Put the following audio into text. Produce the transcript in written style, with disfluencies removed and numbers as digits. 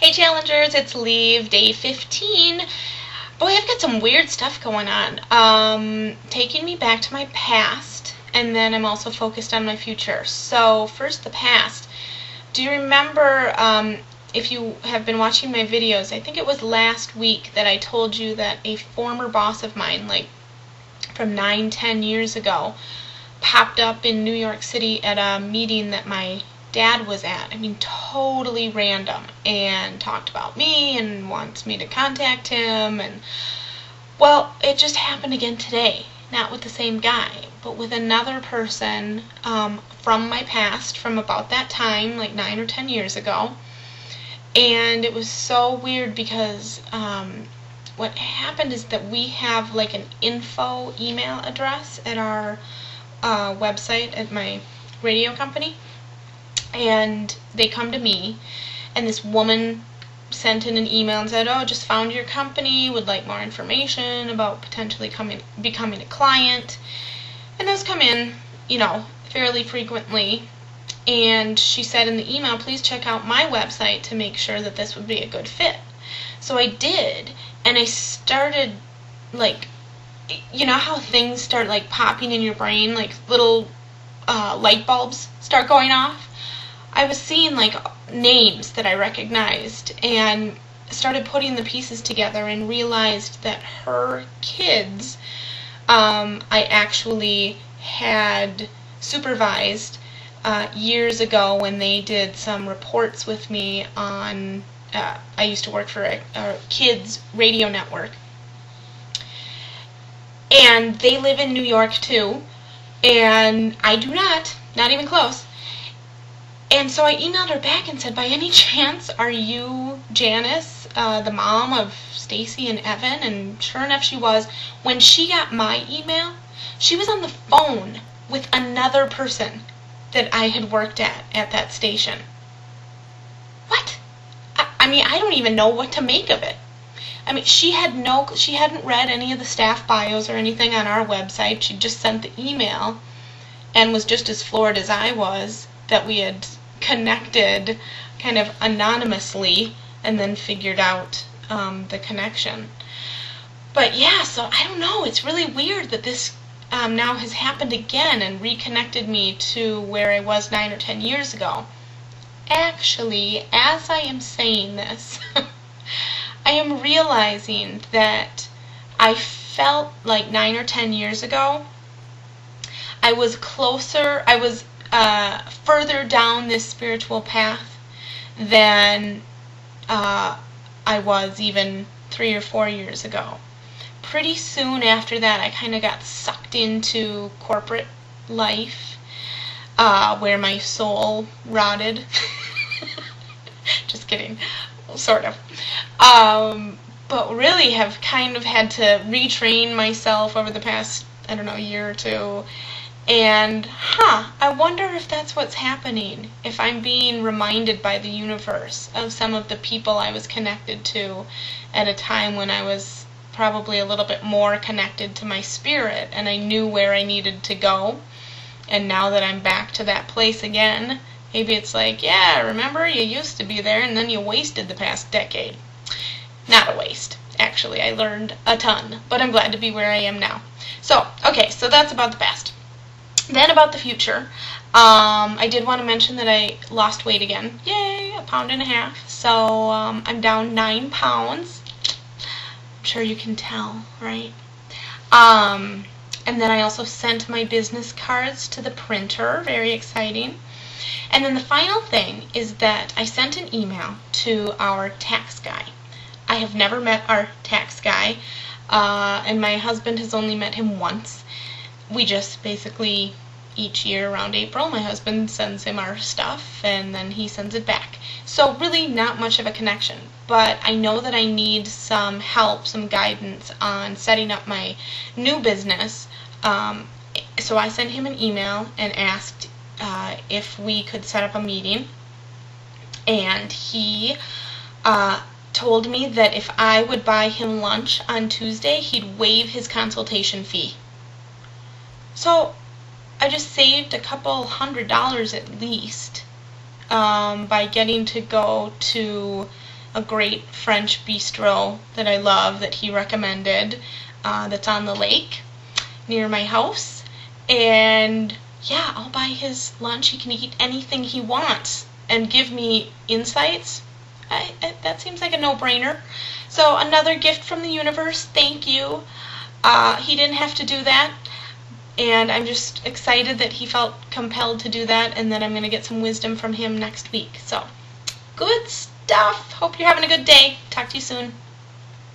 Hey Challengers, it's Leave, day 15. Boy, I've got some weird stuff going on. Taking me back to my past, and then I'm also focused on my future. So, first the past. Do you remember, if you have been watching my videos, I think it was last week that I told you that a former boss of mine, like from 9-10 years ago, popped up in New York City at a meeting that my dad was at. I mean, totally random, and talked about me and wants me to contact him. And well, it just happened again today. Not with the same guy, but with another person from my past, from about that time, like 9 or 10 years ago. And it was so weird because what happened is that we have like an info email address at our website at my radio company, and they come to me, and this woman sent in an email and said, "Oh, just found your company, would like more information about potentially becoming a client." And those come in, fairly frequently. And she said in the email, "Please check out my website to make sure that this would be a good fit." So I did, and I started, like, you know how things start, like, popping in your brain, like little light bulbs start going off? I was seeing, like, names that I recognized, and started putting the pieces together and realized that her kids, I actually had supervised years ago when they did some reports with me on, I used to work for a kids radio network. And they live in New York too, and I do not even close. And so I emailed her back and said, "By any chance, are you Janice, the mom of Stacy and Evan?" And sure enough, she was. When she got my email, she was on the phone with another person that I had worked at that station. What? I mean, I don't even know what to make of it. I mean, she hadn't read any of the staff bios or anything on our website. She just sent the email and was just as floored as I was that we had connected kind of anonymously and then figured out the connection. But yeah, so I don't know. It's really weird that this now has happened again and reconnected me to where I was 9 or 10 years ago. Actually, as I am saying this, I am realizing that I felt like 9 or 10 years ago I was further down this spiritual path than I was even 3 or 4 years ago. Pretty soon after that, I kind of got sucked into corporate life, where my soul rotted. Just kidding. Sort of. But really have kind of had to retrain myself over the past, I don't know, year or two. And, I wonder if that's what's happening, if I'm being reminded by the universe of some of the people I was connected to at a time when I was probably a little bit more connected to my spirit, and I knew where I needed to go. And now that I'm back to that place again, maybe it's like, yeah, remember, you used to be there, and then you wasted the past decade. Not a waste. Actually, I learned a ton, but I'm glad to be where I am now. So, okay, so that's about the past. Then about the future, I did want to mention that I lost weight again. Yay, 1.5 pounds. So I'm down 9 pounds. I'm sure you can tell, right? And then I also sent my business cards to the printer. Very exciting. And then the final thing is that I sent an email to our tax guy. I have never met our tax guy, and my husband has only met him once. We just basically, each year around April, my husband sends him our stuff, and then he sends it back. So really not much of a connection, but I know that I need some help, some guidance on setting up my new business. So I sent him an email and asked if we could set up a meeting, and he told me that if I would buy him lunch on Tuesday, he'd waive his consultation fee. So I just saved a couple $100 at least by getting to go to a great French bistro that I love that he recommended, that's on the lake near my house. And yeah, I'll buy his lunch. He can eat anything he wants and give me insights. That seems like a no-brainer. So another gift from the universe. Thank you. He didn't have to do that, and I'm just excited that he felt compelled to do that, and then I'm going to get some wisdom from him next week. So good stuff. Hope you're having a good day. Talk to you soon.